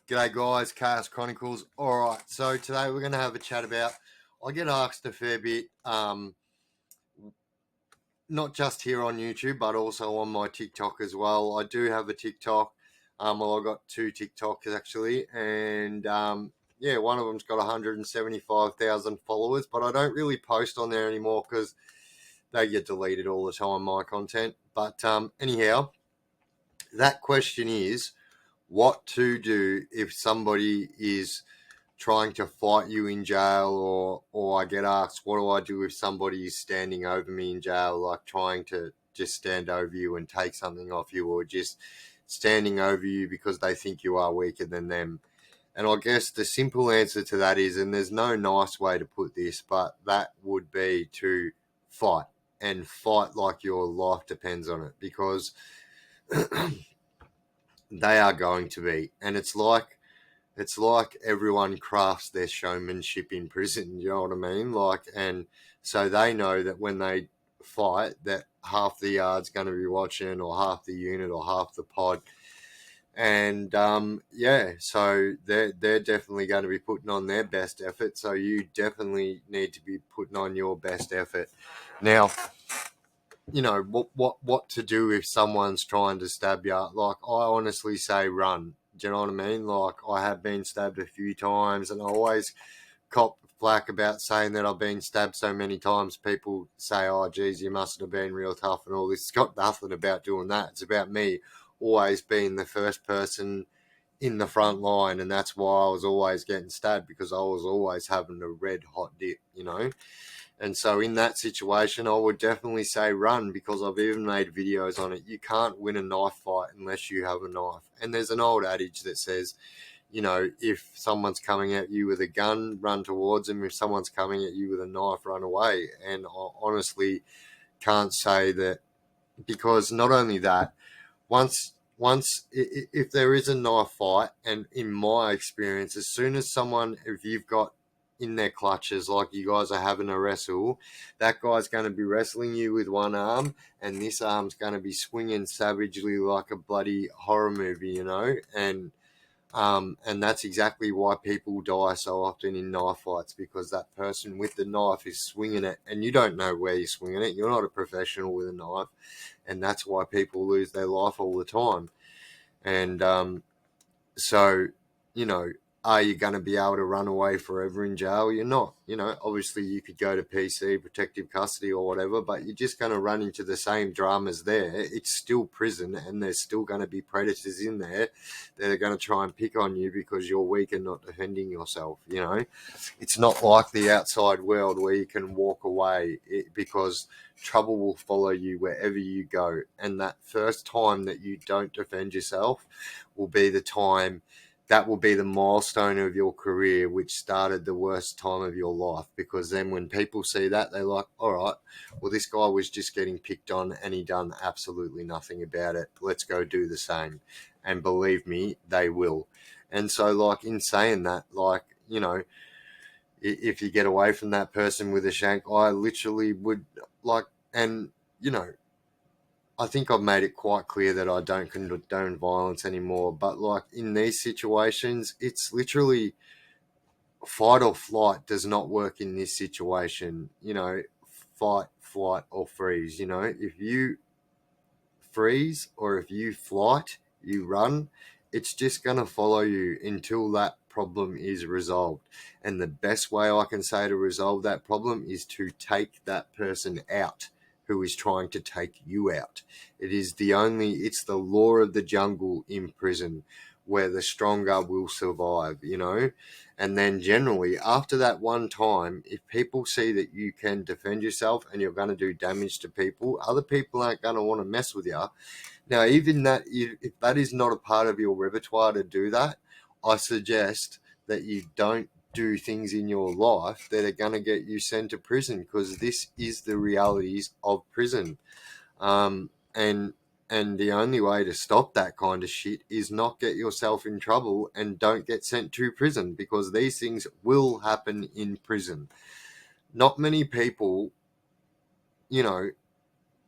G'day guys, Chaos Chronicles. Alright, so today we're going to have a chat about, I get asked a fair bit, not just here on YouTube, but also on my TikTok as well. I do have a TikTok. Well, I've got two TikToks actually, and one of them's got 175,000 followers, but I don't really post on there anymore because they get deleted all the time, my content. But anyhow, that question is, what to do if somebody is trying to fight you in jail, or I get asked, what do I do if somebody is standing over me in jail, like trying to just stand over you and take something off you, or just standing over you because they think you are weaker than them. And I guess the simple answer to that is, and there's no nice way to put this, but that would be to fight, and fight like your life depends on it, because they are going to be. And it's like everyone crafts their showmanship in prison, you know what I mean? And so they know that when they fight, that half the yard's going to be watching, or half the unit, or half the pod. And so they're definitely going to be putting on their best effort. So you definitely need to be putting on your best effort. Now, you know, what to do if someone's trying to stab you? Like, I honestly say run. Do you know what I mean? Like, I have been stabbed a few times, and I always cop flack about saying that I've been stabbed so many times. People say, oh, geez, you must have been real tough and all this. It's got nothing about doing that. It's about me always being the first person in the front line, and that's why I was always getting stabbed, because I was always having a red hot dip, you know? And so in that situation, I would definitely say run, because I've even made videos on it. You can't win a knife fight unless you have a knife. And there's an old adage that says, you know, if someone's coming at you with a gun, run towards them. If someone's coming at you with a knife, run away. And I honestly can't say that, because not only that, if there is a knife fight, and in my experience, as soon as if you've got in their clutches, like you guys are having a wrestle, that guy's going to be wrestling you with one arm, and this arm's going to be swinging savagely like a bloody horror movie, you know? And that's exactly why people die so often in knife fights, because that person with the knife is swinging it, and you don't know where you're swinging it. You're not a professional with a knife, and that's why people lose their life all the time. And so, you know, are you going to be able to run away forever in jail? You're not. You know, obviously you could go to PC, protective custody or whatever, but you're just going to run into the same dramas there. It's still prison, and there's still going to be predators in there that are going to try and pick on you because you're weak and not defending yourself, you know. It's not like the outside world where you can walk away, because trouble will follow you wherever you go. And that first time that you don't defend yourself will be the time, that will be the milestone of your career, which started the worst time of your life. Because then when people see that, they're like, all right, well, this guy was just getting picked on and he done absolutely nothing about it. Let's go do the same. And believe me, they will. And so, like, in saying that, like, you know, if you get away from that person with a shank, I literally would, like, and, you know, I think I've made it quite clear that I don't condone violence anymore. But, like, in these situations, it's literally fight or flight does not work in this situation. You know, fight, flight, or freeze. You know, if you freeze or if you flight, you run, it's just going to follow you until that problem is resolved. And the best way I can say to resolve that problem is to take that person out who is trying to take you out. It's the law of the jungle in prison, where the stronger will survive, you know? And then generally, after that one time, if people see that you can defend yourself and you're going to do damage to people, other people aren't going to want to mess with you. Now, even that, if that is not a part of your repertoire to do that, I suggest that you don't do things in your life that are going to get you sent to prison, because this is the realities of prison. And the only way to stop that kind of shit is not get yourself in trouble and don't get sent to prison, because these things will happen in prison. Not many people, you know,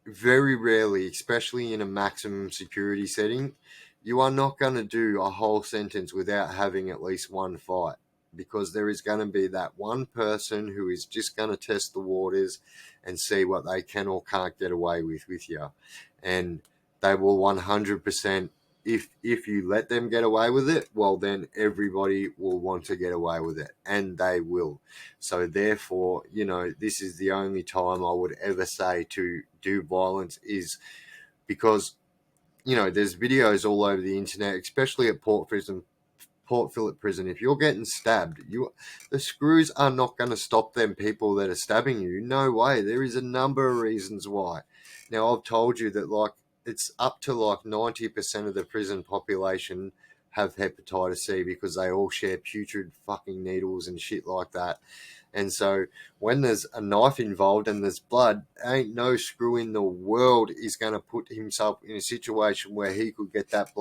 very rarely, especially in a maximum security setting, you are not going to do a whole sentence without having at least one fight, because there is going to be that one person who is just going to test the waters and see what they can or can't get away with you. And they will 100%, if you let them get away with it, well, then everybody will want to get away with it, and they will. So therefore, this is the only time I would ever say to do violence, is because there's videos all over the internet, especially at Port Phillip Prison. If you're getting stabbed, the screws are not going to stop them people that are stabbing you. No way. There is a number of reasons why. Now, I've told you that it's up to 90% of the prison population have hepatitis C, because they all share putrid fucking needles and shit like that. And so when there's a knife involved and there's blood, ain't no screw in the world is going to put himself in a situation where he could get that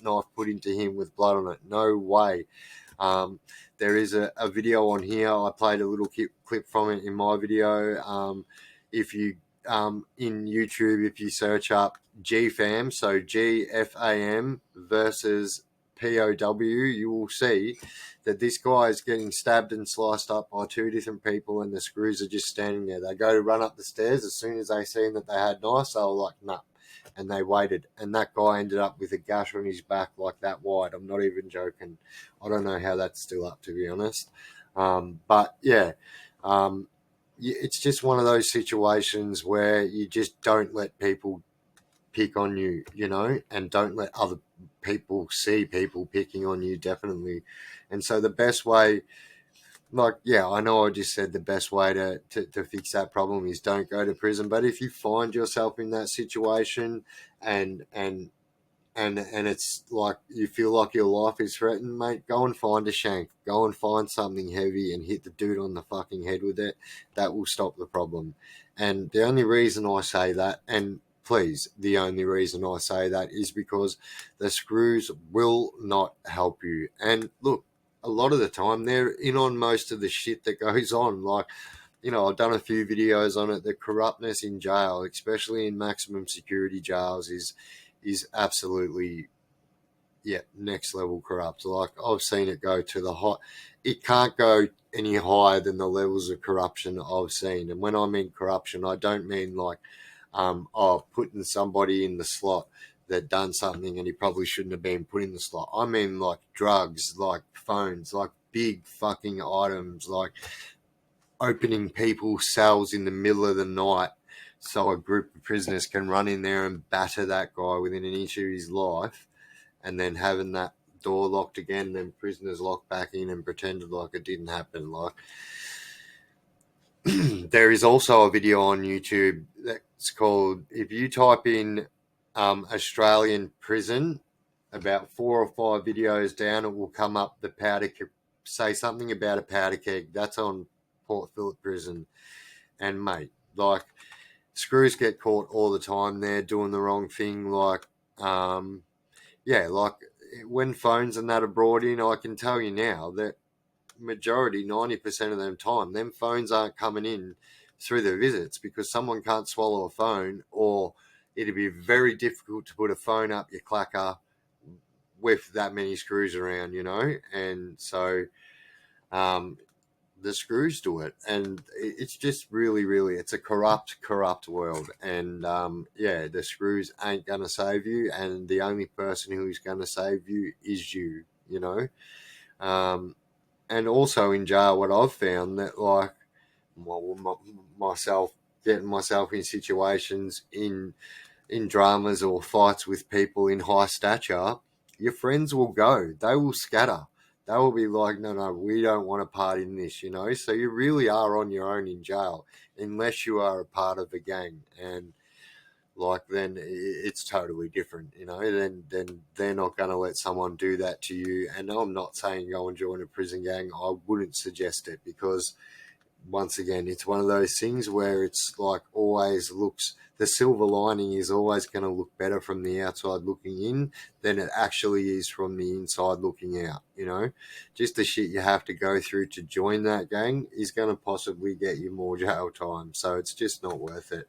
knife put into him with blood on it. No way. There is a video on here. I played a little clip from it in my video. If you in YouTube, if you search up GFAM, so GFAM versus POW, you will see that this guy is getting stabbed and sliced up by two different people, and the screws are just standing there. They go to run up the stairs. As soon as they seen that they had knives, they were like, nah. And they waited. And that guy ended up with a gash on his back like that wide. I'm not even joking. I don't know how that's still up, to be honest. But yeah, it's just one of those situations where you just don't let people pick on you, and don't let other people see people picking on you, definitely. And so the best way, I know I just said the best way to fix that problem is don't go to prison. But if you find yourself in that situation and it's like you feel like your life is threatened, mate, go and find a shank. Go and find something heavy and hit the dude on the fucking head with it. That will stop the problem. And the only reason I say that, and please, the only reason I say that is because the screws will not help you. And look, a lot of the time they're in on most of the shit that goes on. I've done a few videos on it. The corruptness in jail, especially in maximum security jails, is absolutely, next level corrupt. I've seen it go to the hot. It can't go any higher than the levels of corruption I've seen. And when I mean corruption, I don't mean putting somebody in the slot that done something and he probably shouldn't have been put in the slot. I mean drugs, phones, big fucking items, opening people's cells in the middle of the night so a group of prisoners can run in there and batter that guy within an inch of his life, and then having that door locked again, and then prisoners locked back in and pretended like it didn't happen. There is also a video on YouTube that's called, if you type in Australian prison, about 4 or 5 videos down, it will come up the powder keg, say something about a powder keg. That's on Port Phillip Prison. And mate, screws get caught all the time. They're doing the wrong thing. When phones and that are brought in, I can tell you now that majority, 90% of them time, them phones aren't coming in through the visits because someone can't swallow a phone, or it'd be very difficult to put a phone up your clacker with that many screws around, and so the screws do it, and it's just really, really, it's a corrupt world, and the screws ain't gonna save you, and the only person who's gonna save you is you, and also in jail, what I've found that myself getting myself in situations in dramas or fights with people in high stature, your friends will go, they will scatter. They will be like, no, we don't want to part in this, So you really are on your own in jail, unless you are a part of a gang. And then it's totally different, Then they're not going to let someone do that to you. And I'm not saying go and join a prison gang. I wouldn't suggest it, because once again, it's one of those things where it's always looks, the silver lining is always going to look better from the outside looking in than it actually is from the inside looking out, Just the shit you have to go through to join that gang is going to possibly get you more jail time. So it's just not worth it.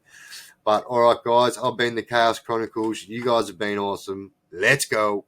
But all right, guys, I've been the Chaos Chronicles. You guys have been awesome. Let's go.